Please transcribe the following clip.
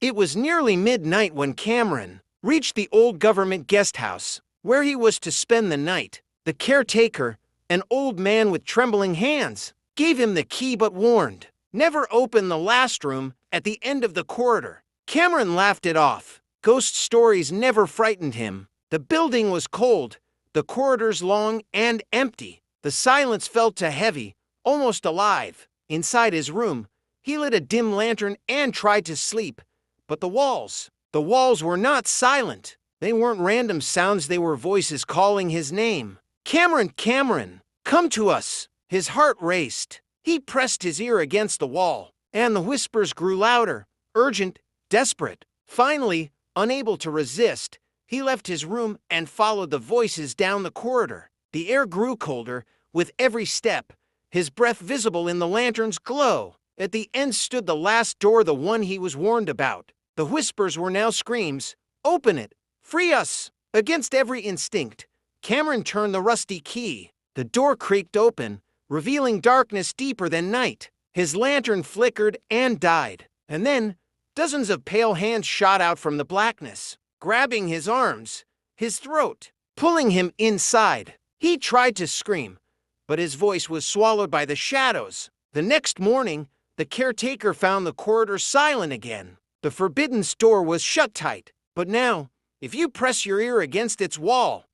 It was nearly midnight when Cameron reached the old government guest house, where he was to spend the night. The caretaker, an old man with trembling hands, gave him the key but warned, "Never open the last room at the end of the corridor." Cameron laughed it off. Ghost stories never frightened him. The building was cold, the corridors long and empty. The silence felt too heavy, almost alive. Inside his room, he lit a dim lantern and tried to sleep. But the walls were not silent. They weren't random sounds, they were voices calling his name. "Cameron, Cameron, come to us!" His heart raced. He pressed his ear against the wall, and the whispers grew louder, urgent, desperate. Finally, unable to resist, he left his room and followed the voices down the corridor. The air grew colder with every step, his breath visible in the lantern's glow. At the end stood the last door, the one he was warned about. The whispers were now screams. "Open it! Free us!" Against every instinct, Cameron turned the rusty key. The door creaked open, revealing darkness deeper than night. His lantern flickered and died. And then, dozens of pale hands shot out from the blackness, grabbing his arms, his throat, pulling him inside. He tried to scream, but his voice was swallowed by the shadows. The next morning, the caretaker found the corridor silent again. The forbidden door was shut tight, but now, if you press your ear against its wall,